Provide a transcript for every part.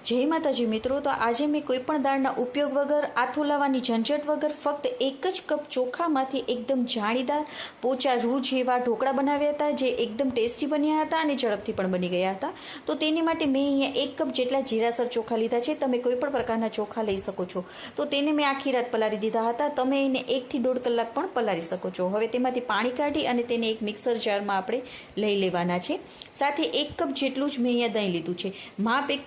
જય માતાજી મિત્રો, તો આજે મેં કોઈ પણ દાળના ઉપયોગ વગર, આથો લાવવાની ઝંઝટ વગર ફક્ત એક જ કપ ચોખામાંથી એકદમ જાળીદાર પોચા રૂ જેવા ઢોકળા બનાવ્યા હતા, જે એકદમ ટેસ્ટી બન્યા હતા અને ઝડપથી પણ બની ગયા હતા. તો તેની માટે મેં અહીંયા 1 કપ જેટલા જીરાસર ચોખા લીધા છે. તમે કોઈ પણ પ્રકારના ચોખા લઈ શકો છો. તો તેને મેં આખી રાત પલાળી દીધા હતા. તમે એને 1 થી 1.5 કલાક પણ પલાળી શકો છો. હવે તેમાંથી પાણી કાઢી અને તેને એક મિક્સર જારમાં આપણે લઈ લેવાના છે. સાથે 1 કપ જેટલું જ મેં અહીંયા દહીં લીધું છે. માપ એક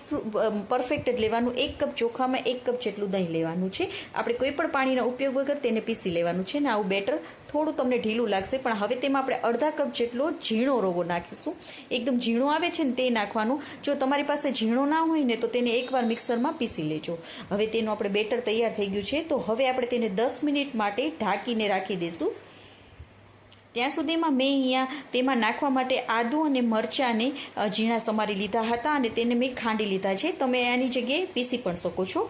પરફેક્ટ જ લેવાનું. 1 કપ ચોખામાં 1 કપ જેટલું દહીં લેવાનું છે. આપણે કોઈ પણ પાણીના ઉપયોગ વગર તેને પીસી લેવાનું છે ને આવું બેટર થોડું તમને ઢીલું લાગશે, પણ હવે તેમાં આપણે અડધા કપ જેટલો ઝીણો રવો નાખીશું. એકદમ ઝીણો આવે છે ને તે નાખવાનું. જો તમારી પાસે ઝીણો ના હોય ને તો તેને એકવાર મિક્સરમાં પીસી લેજો. હવે તેનું આપણે બેટર તૈયાર થઈ ગયું છે. તો હવે આપણે તેને 10 મિનિટ માટે ઢાંકીને રાખી દઈશું. ત્યાં સુધીમાં મેં અહીંયા તેમાં નાખવા માટે આદુ અને મરચાંને ઝીણા સમારી લીધા હતા અને તેને મેં ખાંડી લીધા છે. તમે આની જગ્યાએ પીસી પણ શકો છો.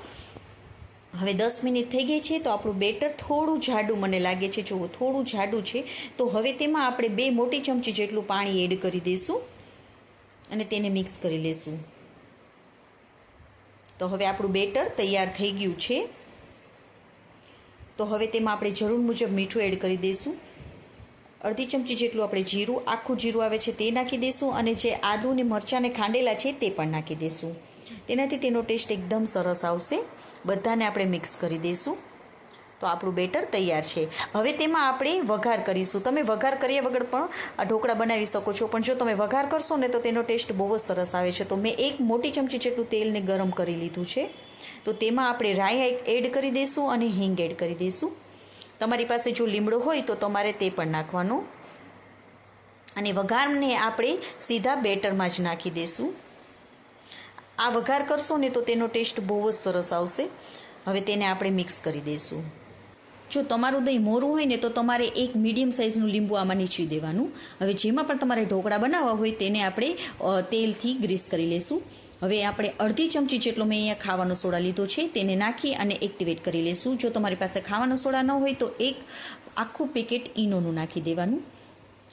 હવે 10 મિનિટ થઈ ગઈ છે. તો આપણું બેટર થોડું જાડું મને લાગે છે. જુઓ, થોડું જાડું છે. તો હવે તેમાં આપણે 2 મોટી ચમચી જેટલું પાણી એડ કરી દઈશું અને તેને મિક્સ કરી લઈશું. તો હવે આપણું બેટર તૈયાર થઈ ગયું છે. તો હવે તેમાં આપણે જરૂર મુજબ મીઠું એડ કરી દઈશું. અડધી ચમચી જેટલું આપણે જીરું, આખું જીરું આવે છે તે નાખી દઈશું અને જે આદુ અને મરચાંને ખાંડેલા છે તે પણ નાખી દઈશું. તેનાથી તેનો ટેસ્ટ એકદમ સરસ આવશે. બધાને આપણે મિક્સ કરી દઈશું. તો આપણું બેટર તૈયાર છે. હવે તેમાં આપણે વઘાર કરીશું. તમે વઘાર કર્યા વગર પણ આ ઢોકળા બનાવી શકો છો, પણ જો તમે વઘાર કરશો ને તો તેનો ટેસ્ટ બહુ જ સરસ આવે છે. તો મેં 1 મોટી ચમચી જેટલું તેલને ગરમ કરી લીધું છે. તો તેમાં આપણે રાઈ એડ કરી દઈશું અને હિંગ એડ કરી દઈશું. તમારી પાસે જો લીમડો હોય તો તમારે તે પણ નાખવાનું. અને વઘારને આપણે સીધા બેટરમાં જ નાખી દઈશું. આ વઘાર કરશો ને તો તેનો ટેસ્ટ બહુ જ સરસ આવશે. હવે તેને આપણે મિક્સ કરી દઈશું. જો તમારું દહીં મોરું હોય ને તો તમારે એક મીડિયમ સાઇઝનું લીંબુ આમાં નીચવી દેવાનું. હવે જેમાં પણ તમારે ઢોકળા બનાવવા હોય તેને આપણે તેલથી ગ્રીસ કરી લઈશું. હવે આપણે અડધી ચમચી જેટલો મેં અહીંયા ખાવાનો સોડા લીધો છે, તેને નાખી અને એક્ટિવેટ કરી લઈશું. જો તમારી પાસે ખાવાનો સોડા ન હોય તો એક આખું પેકેટ ઈનોનું નાખી દેવાનું.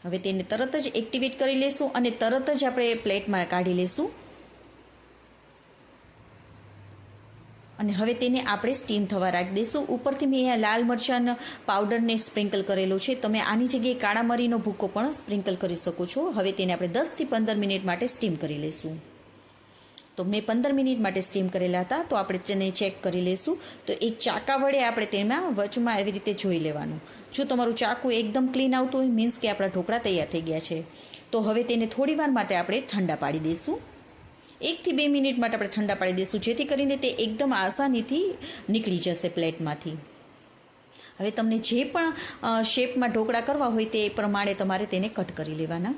હવે તેને તરત જ એક્ટિવેટ કરી લઈશું અને તરત જ આપણે પ્લેટમાં કાઢી લઈશું. અને હવે તેને આપણે સ્ટીમ થવા રાખી દઈશું. ઉપરથી મેં અહીંયા લાલ મરચાંનો પાવડરને સ્પ્રિંકલ કરેલો છે. તમે આની જગ્યાએ કાળા મરીનો ભૂકો પણ સ્પ્રિંકલ કરી શકો છો. હવે તેને આપણે 10 થી 15 મિનિટ માટે સ્ટીમ કરી લઈશું. તો મેં 15 મિનિટ માટે સ્ટીમ કરેલા હતા. તો આપણે તેને ચેક કરી લઈશું. તો એક ચાકા વડે આપણે તેમાં વચમાં એવી રીતે જોઈ લેવાનું. જો તમારું ચાકુ એકદમ ક્લીન આવતું હોય મીન્સ કે આપણા ઢોકળા તૈયાર થઈ ગયા છે. તો હવે તેને થોડી વાર માટે આપણે ઠંડા પાડી દઈશું. 1 થી 2 મિનિટ માટે આપણે ઠંડા પાડી દઈશું, જેથી કરીને તે એકદમ આસાનીથી નીકળી જશે પ્લેટમાંથી. હવે તમને જે પણ શેપમાં ઢોકળા કરવા હોય તે પ્રમાણે તમારે તેને કટ કરી લેવાના.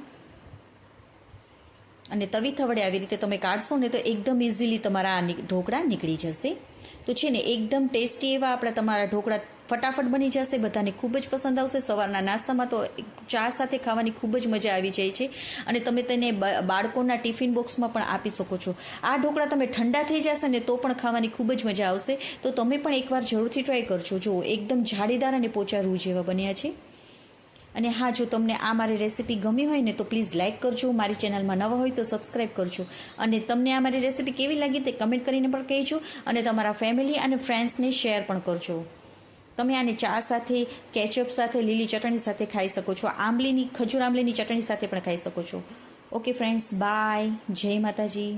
અને તવીથા વડે આવી રીતે તમે કાઢશો ને તો એકદમ ઇઝીલી તમારા આ ઢોકળા નીકળી જશે. તો છે ને એકદમ ટેસ્ટી એવા આપણા તમારા ઢોકળા ફટાફટ બની જશે. બધાને ખૂબ જ પસંદ આવશે. સવારના નાસ્તામાં તો ચા સાથે ખાવાની ખૂબ જ મજા આવી જાય છે. અને તમે તેને બાળકોના ટિફિન બોક્સમાં પણ આપી શકો છો. આ ઢોકળા તમે ઠંડા થઈ જશે ને તો પણ ખાવાની ખૂબ જ મજા આવશે. તો તમે પણ એકવાર જરૂરથી ટ્રાય કરજો. જુઓ, એકદમ જાળીદાર અને પોચા રૂ જેવા બન્યા છે. અને હા, જો તમને આ મારી રેસીપી ગમી હોય ને તો પ્લીઝ લાઇક કરજો. મારી ચેનલમાં નવા હોય તો સબસ્ક્રાઈબ કરજો. અને તમને આ મારી રેસીપી કેવી લાગી તે કમેન્ટ કરીને પણ કહેજો. અને તમારા ફેમિલી અને ફ્રેન્ડ્સને શેર પણ કરજો. તમે આને ચા સાથે, કેચઅપ સાથે, લીલી ચટણી સાથે ખાઈ શકો છો. ખજૂર આંબલીની ચટણી સાથે પણ ખાઈ શકો છો. Okay friends, bye. જય માતાજી.